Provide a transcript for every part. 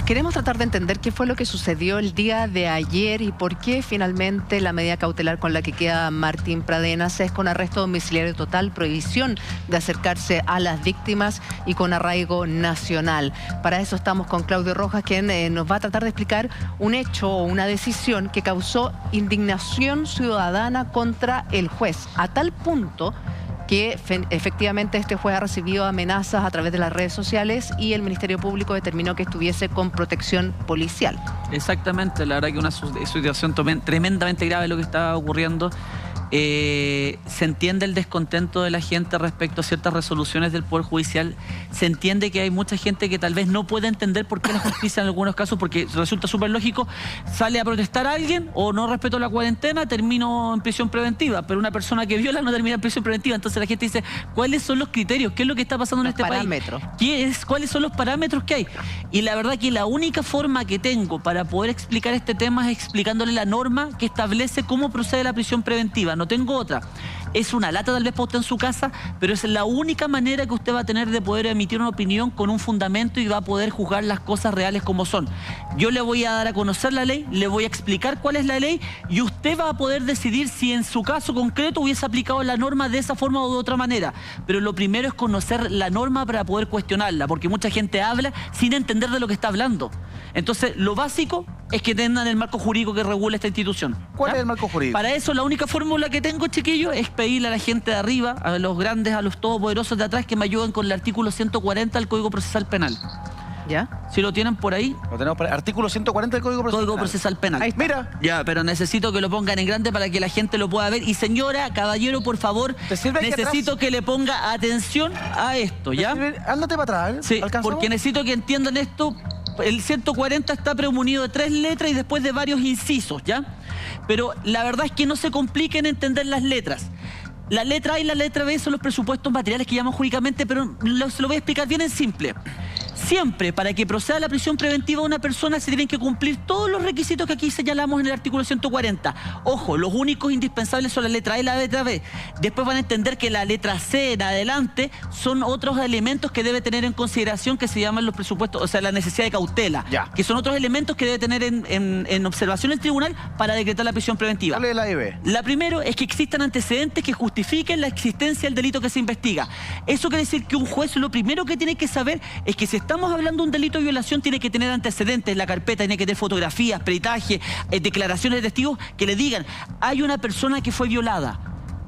Queremos tratar de entender qué fue lo que sucedió el día de ayer y por qué finalmente la medida cautelar con la que queda Martín Pradenas es con arresto domiciliario total, prohibición de acercarse a las víctimas y con arraigo nacional. Para eso estamos con Claudio Rojas, quien nos va a tratar de explicar un hecho o una decisión que causó indignación ciudadana contra el juez, a tal punto que efectivamente este juez ha recibido amenazas a través de las redes sociales y el Ministerio Público determinó que estuviese con protección policial. Exactamente, la verdad que una situación tremendamente grave lo que está ocurriendo. Se entiende el descontento de la gente respecto a ciertas resoluciones del Poder Judicial. Se entiende que hay mucha gente que tal vez no puede entender por qué la justicia en algunos casos, porque resulta súper lógico, sale a protestar a alguien o no respeto la cuarentena, termino en prisión preventiva, pero una persona que viola no termina en prisión preventiva. Entonces la gente dice, ¿cuáles son los criterios? ¿Qué es lo que está pasando en este país? ¿Cuáles son los parámetros que hay? Y la verdad que la única forma que tengo para poder explicar este tema es explicándole la norma que establece cómo procede la prisión preventiva. No tengo otra. Es una lata tal vez para usted en su casa, pero es la única manera que usted va a tener de poder emitir una opinión con un fundamento y va a poder juzgar las cosas reales como son. Yo le voy a dar a conocer la ley, le voy a explicar cuál es la ley y usted va a poder decidir si en su caso concreto hubiese aplicado la norma de esa forma o de otra manera. Pero lo primero es conocer la norma para poder cuestionarla, porque mucha gente habla sin entender de lo que está hablando. Entonces, lo básico es que tengan el marco jurídico que regula esta institución. ¿Cuál es el marco jurídico? Para eso, la única fórmula que tengo, chiquillos, es pedirle a la gente de arriba, a los grandes, a los todopoderosos de atrás, que me ayuden con el artículo 140 del Código Procesal Penal. ¿Ya? Si lo tienen por ahí. Lo tenemos por ahí. Artículo 140 del Código Procesal Penal. Ahí, mira. Ya, pero necesito que lo pongan en grande para que la gente lo pueda ver. Y señora, caballero, por favor, necesito que le ponga atención a esto, ¿ya? Ándate para atrás, ¿eh? Sí, porque necesito que entiendan esto. El 140 está premunido de 3 letras y después de varios incisos, ¿ya? Pero la verdad es que no se compliquen en entender las letras. La letra A y la letra B son los presupuestos materiales que llaman jurídicamente, pero se lo voy a explicar bien en simple. Siempre, para que proceda la prisión preventiva de una persona, se tienen que cumplir todos los requisitos que aquí señalamos en el artículo 140. Ojo, los únicos indispensables son la letra A y la letra B. Después van a entender que la letra C en adelante son otros elementos que debe tener en consideración, que se llaman los presupuestos, o sea, la necesidad de cautela, que son otros elementos que debe tener en observación el tribunal para decretar la prisión preventiva. ¿Cuál es la B? La primero es que existan antecedentes que justifiquen la existencia del delito que se investiga. Eso quiere decir que un juez lo primero que tiene que saber es que si estamos hablando de un delito de violación, tiene que tener antecedentes en la carpeta, tiene que tener fotografías, peritaje, declaraciones de testigos que le digan, hay una persona que fue violada,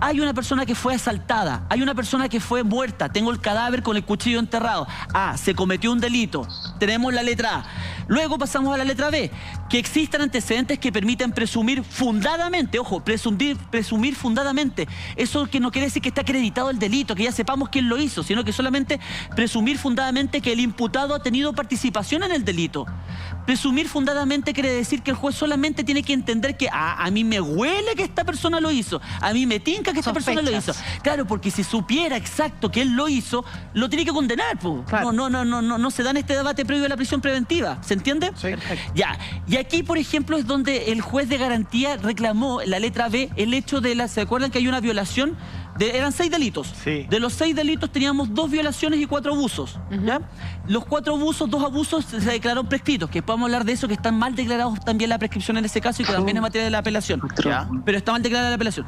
hay una persona que fue asaltada, hay una persona que fue muerta, tengo el cadáver con el cuchillo enterrado. Ah, se cometió un delito. Tenemos la letra A. Luego pasamos a la letra B, que existan antecedentes que permitan presumir fundadamente, ojo, presumir fundadamente. Eso que no quiere decir que está acreditado el delito, que ya sepamos quién lo hizo, sino que solamente presumir fundadamente que el imputado ha tenido participación en el delito. Presumir fundadamente quiere decir que el juez solamente tiene que entender que a mí me huele que esta persona lo hizo, a mí me tinca que esta persona lo hizo. Claro, porque si supiera exacto que él lo hizo, lo tiene que condenar, po. Claro. No se da en este debate previo a la prisión preventiva. ¿Se entiende? Sí. Ya. Y aquí, por ejemplo, es donde el juez de garantía reclamó, la letra B, el hecho de la... ¿Se acuerdan que hay una violación? Eran 6 delitos. Sí. De los 6 delitos teníamos 2 violaciones y 4 abusos. ¿Ya? Los 4 abusos, 2 abusos se declararon prescritos, que podemos hablar de eso, que están mal declarados también la prescripción en ese caso y que también es materia de la apelación. ¿Ya? Pero está mal declarada la apelación.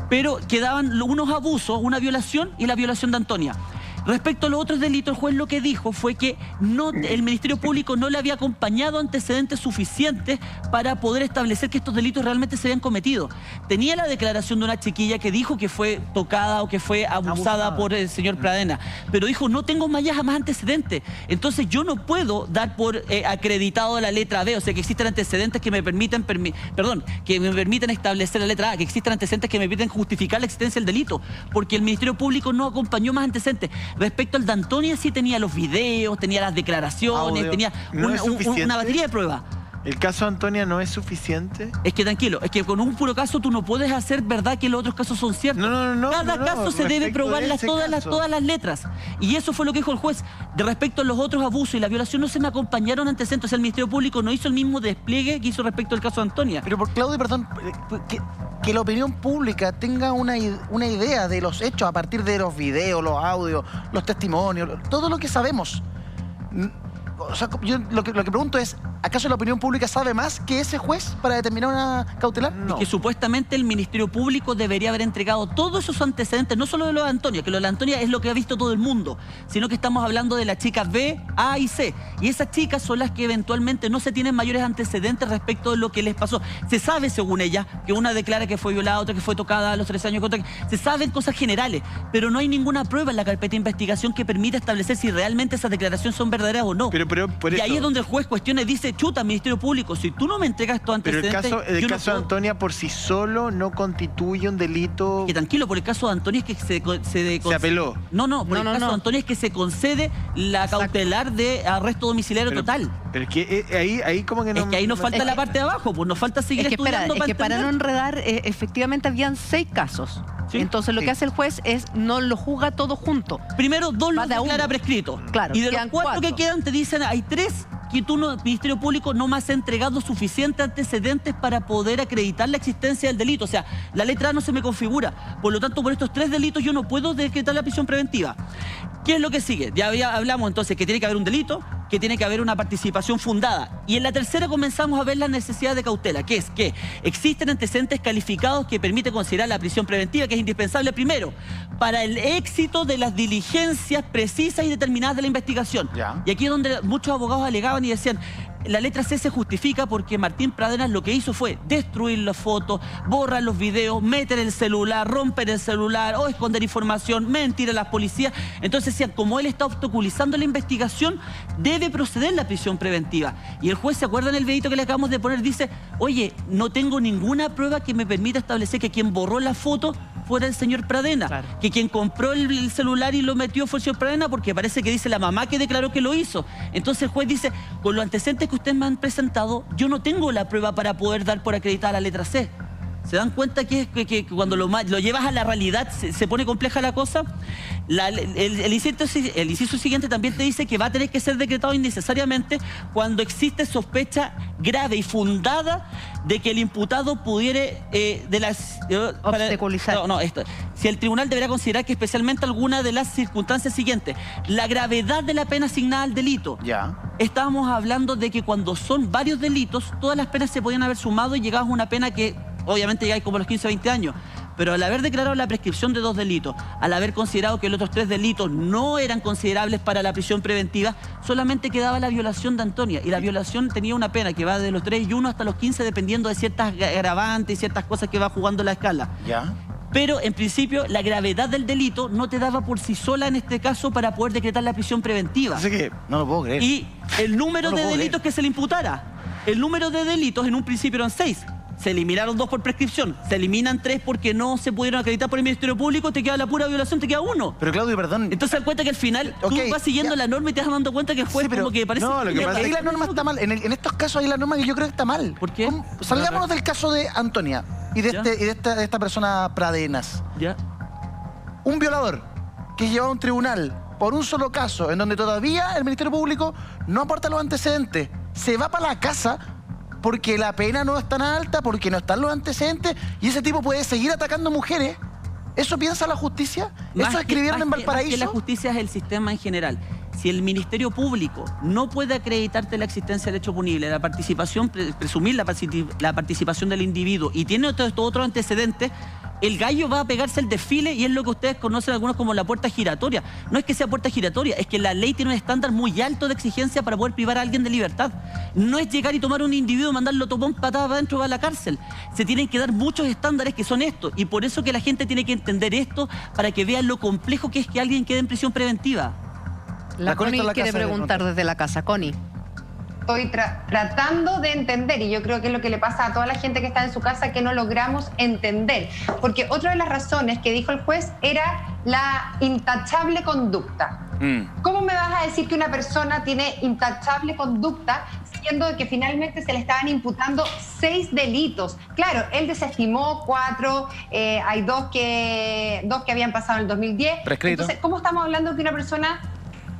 Pero quedaban unos abusos, una violación y la violación de Antonia. Respecto a los otros delitos, el juez lo que dijo fue que el Ministerio Público no le había acompañado antecedentes suficientes para poder establecer que estos delitos realmente se habían cometido. Tenía la declaración de una chiquilla que dijo que fue tocada o que fue abusada por el señor Pradenas, pero dijo, no tengo más antecedentes. Entonces yo no puedo dar por acreditado la letra B, o sea, que existen antecedentes que me permitan, que me permitan establecer la letra A, que existen antecedentes que me permiten justificar la existencia del delito, porque el Ministerio Público no acompañó más antecedentes. Respecto al de Antonia, sí tenía los videos, tenía las declaraciones, tenía una batería de pruebas. ¿El caso de Antonia no es suficiente? Es que tranquilo, es que con un puro caso tú no puedes hacer verdad que los otros casos son ciertos. Cada caso se debe probar todas las letras. Y eso fue lo que dijo el juez. De respecto a los otros abusos y la violación no se me acompañaron antecedentes. O sea, el Ministerio Público no hizo el mismo despliegue que hizo respecto al caso de Antonia. Pero por Claudio, perdón, que la opinión pública tenga una idea de los hechos a partir de los videos, los audios, los testimonios, todo lo que sabemos. o sea, yo lo que pregunto es, ¿acaso la opinión pública sabe más que ese juez para determinar una cautelar? Es que supuestamente el Ministerio Público debería haber entregado todos esos antecedentes, no solo de lo de Antonia, que lo de la Antonia es lo que ha visto todo el mundo, sino que estamos hablando de las chicas B, A y C. Y esas chicas son las que eventualmente no se tienen mayores antecedentes respecto de lo que les pasó. Se sabe, según ella, que una declara que fue violada, otra que fue tocada a los 13 años, otra que... Se saben cosas generales, pero no hay ninguna prueba en la carpeta de investigación que permita establecer si realmente esas declaraciones son verdaderas o no. Pero por y eso... ahí es donde el juez cuestiona y dice, chuta, Ministerio Público, si tú no me entregas estos antecedentes... Pero el caso de Antonia por sí solo no constituye un delito... Que tranquilo, por el caso de Antonia es que se apeló. No, por el caso de Antonia es que se concede la cautelar de arresto domiciliario total. Pero es que ahí como que no... Es que ahí nos falta la parte de abajo, pues nos falta seguir estudiando para no enredar, efectivamente habían 6 casos. ¿Sí? Entonces lo que hace el juez es no lo juzga todo junto. Primero 2 los declara prescrito. Claro, y de los 4 que quedan te dicen, hay 3 que tú, Ministerio Público, no me has entregado suficientes antecedentes para poder acreditar la existencia del delito. O sea, la letra A no se me configura. Por lo tanto, por estos 3 delitos yo no puedo decretar la prisión preventiva. ¿Qué es lo que sigue? Ya hablamos entonces que tiene que haber un delito, que tiene que haber una participación fundada. Y en la tercera comenzamos a ver la necesidad de cautela, que es que existen antecedentes calificados que permiten considerar la prisión preventiva, que es indispensable primero para el éxito de las diligencias precisas y determinadas de la investigación. Ya. Y aquí es donde muchos abogados alegaban y decían, la letra C se justifica porque Martín Pradenas lo que hizo fue destruir las fotos, borrar los videos, meter el celular, romper el celular o esconder información, mentir a las policías. Entonces decían, como él está obstaculizando la investigación, debe proceder la prisión preventiva. Y el juez, ¿se acuerda en el videito que le acabamos de poner? Dice, oye, no tengo ninguna prueba que me permita establecer que quien borró la foto fuera el señor Pradena, claro, que quien compró el celular y lo metió fue el señor Pradena, porque parece que dice la mamá que declaró que lo hizo. Entonces el juez dice, con los antecedentes que ustedes me han presentado, yo no tengo la prueba para poder dar por acreditada la letra C. ¿Se dan cuenta que cuando lo llevas a la realidad se pone compleja la cosa? El inciso siguiente también te dice que va a tener que ser decretado innecesariamente cuando existe sospecha grave y fundada de que el imputado pudiera obstaculizar. Si el tribunal deberá considerar que especialmente alguna de las circunstancias siguientes, la gravedad de la pena asignada al delito. Ya. Estábamos hablando de que cuando son varios delitos, todas las penas se podían haber sumado y llegabas a una pena que obviamente llegáis como a los 15 o 20 años. Pero al haber declarado la prescripción de 2 delitos, al haber considerado que los otros 3 delitos no eran considerables para la prisión preventiva, solamente quedaba la violación de Antonia. Y la violación tenía una pena que va de los 3 y 1 hasta los 15, dependiendo de ciertas agravantes y ciertas cosas que va jugando la escala. Ya. Pero, en principio, la gravedad del delito no te daba por sí sola, en este caso, para poder decretar la prisión preventiva. Así que no lo puedo creer. Y el número de delitos que se le imputara. El número de delitos en un principio eran 6. Se eliminaron 2 por prescripción, se eliminan 3 porque no se pudieron acreditar por el Ministerio Público, te queda la pura violación, te queda 1. Pero Claudio, perdón. Entonces das cuenta que al final tú vas siguiendo la norma y te vas dando cuenta que el juez como que parece... No, lo que pasa ahí la norma está mal. En estos casos hay la norma que yo creo que está mal. ¿Por qué? Salgámonos del caso de Antonia y de esta persona Pradenas. Ya. Un violador que es llevado a un tribunal por un solo caso, en donde todavía el Ministerio Público no aporta los antecedentes, se va para la casa porque la pena no es tan alta, porque no están los antecedentes, y ese tipo puede seguir atacando mujeres. ¿Eso piensa la justicia? ¿Eso escribieron en Valparaíso? Más que la justicia es el sistema en general. Si el Ministerio Público no puede acreditarte la existencia del hecho punible, la participación, presumir la participación del individuo y tiene otro antecedente, el gallo va a pegarse el desfile y es lo que ustedes conocen algunos como la puerta giratoria. No es que sea puerta giratoria, es que la ley tiene un estándar muy alto de exigencia para poder privar a alguien de libertad. No es llegar y tomar un individuo, mandarlo topón patada para adentro, va a la cárcel. Se tienen que dar muchos estándares que son estos, y por eso que la gente tiene que entender esto para que vean lo complejo que es que alguien quede en prisión preventiva. La Connie quiere preguntar desde la casa. Connie. Estoy tratando de entender, y yo creo que es lo que le pasa a toda la gente que está en su casa, que no logramos entender. Porque otra de las razones que dijo el juez era la intachable conducta. ¿Cómo me vas a decir que una persona tiene intachable conducta siendo que finalmente se le estaban imputando 6 delitos? Claro, él desestimó 4, hay dos que habían pasado en el 2010. Prescrito. Entonces, ¿cómo estamos hablando de que una persona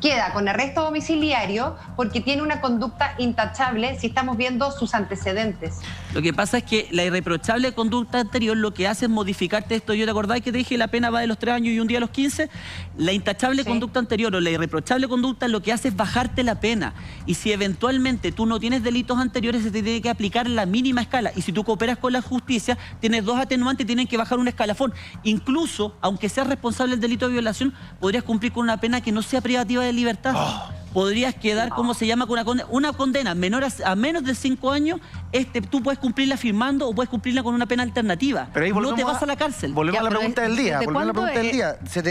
queda con arresto domiciliario porque tiene una conducta intachable si estamos viendo sus antecedentes. Lo que pasa es que la irreprochable conducta anterior lo que hace es modificarte esto. ¿Yo te acordáis que te dije la pena va de los 3 años y un día a los 15? La intachable conducta anterior o la irreprochable conducta lo que hace es bajarte la pena. Y si eventualmente tú no tienes delitos anteriores, se te tiene que aplicar la mínima escala. Y si tú cooperas con la justicia, tienes 2 atenuantes y tienen que bajar un escalafón. Incluso, aunque seas responsable del delito de violación, podrías cumplir con una pena que no sea privativa de libertad. Podrías quedar, ¿cómo se llama? Con una condena menor a menos de 5 años. Tú puedes cumplirla firmando o puedes cumplirla con una pena alternativa. Pero ahí no te vas a la cárcel. Volvemos a la pregunta del día. ¿Se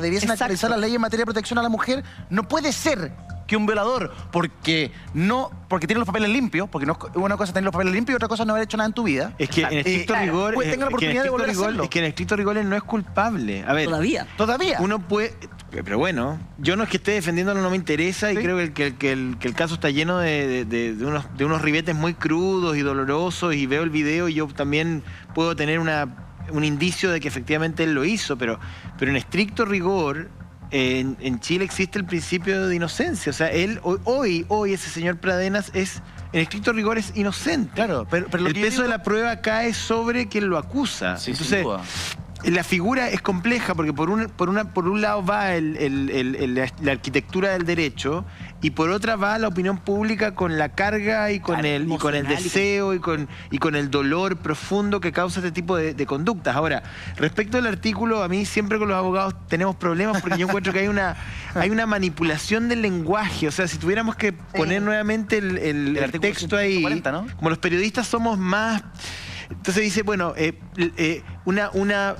debiesen actualizar las leyes en materia de protección a la mujer? No puede ser que un violador, porque tiene los papeles limpios, porque no, una cosa es tener los papeles limpios y otra cosa es no haber hecho nada en tu vida. Es que en estricto rigor, pues tenga la oportunidad de volver a hacerlo. Es que en estricto rigor él no es culpable. A ver, Todavía. Uno puede, pero bueno, yo no es que esté defendiéndolo, no me interesa, y creo que el caso está lleno de unos ribetes muy crudos y dolorosos, y veo el video y yo también puedo tener un indicio de que efectivamente él lo hizo, pero en estricto rigor en Chile existe el principio de inocencia. O sea, él hoy ese señor Pradenas es, en estricto rigor, es inocente. Claro, pero el peso de la prueba cae sobre quien lo acusa. Sí, entonces, la figura es compleja porque por un lado va la arquitectura del derecho y por otra va la opinión pública con la carga y con el deseo y con el dolor profundo que causa este tipo de conductas. Ahora, respecto al artículo, a mí siempre con los abogados tenemos problemas porque yo encuentro que hay una manipulación del lenguaje. O sea, si tuviéramos que poner nuevamente el texto ahí, 140, ¿no? Como los periodistas somos más... Entonces dice, bueno, una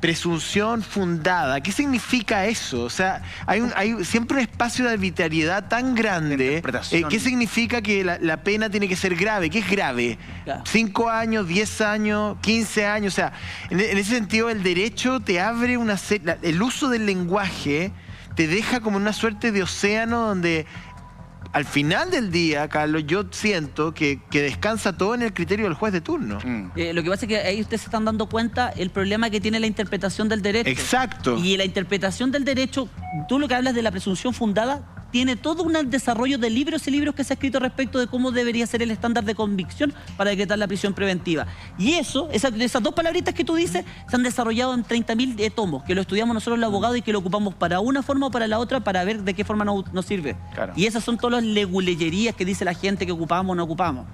presunción fundada. ¿Qué significa eso? O sea, hay siempre un espacio de arbitrariedad tan grande. ¿Qué significa que la pena tiene que ser grave? ¿Qué es grave? Claro. 5 años, 10 años, 15 años. O sea, en ese sentido el derecho te abre el uso del lenguaje te deja como una suerte de océano donde... Al final del día, Carlos, yo siento que descansa todo en el criterio del juez de turno. Lo que pasa es que ahí ustedes se están dando cuenta el problema que tiene la interpretación del derecho. Exacto. Y la interpretación del derecho, tú lo que hablas de la presunción fundada, tiene todo un desarrollo de libros y libros que se ha escrito respecto de cómo debería ser el estándar de convicción para decretar la prisión preventiva. Y esas 2 palabritas que tú dices se han desarrollado en 30.000 tomos, que lo estudiamos nosotros los abogados y que lo ocupamos para una forma o para la otra para ver de qué forma nos sirve. Claro. Y esas son todas las leguleyerías que dice la gente que ocupamos o no ocupamos.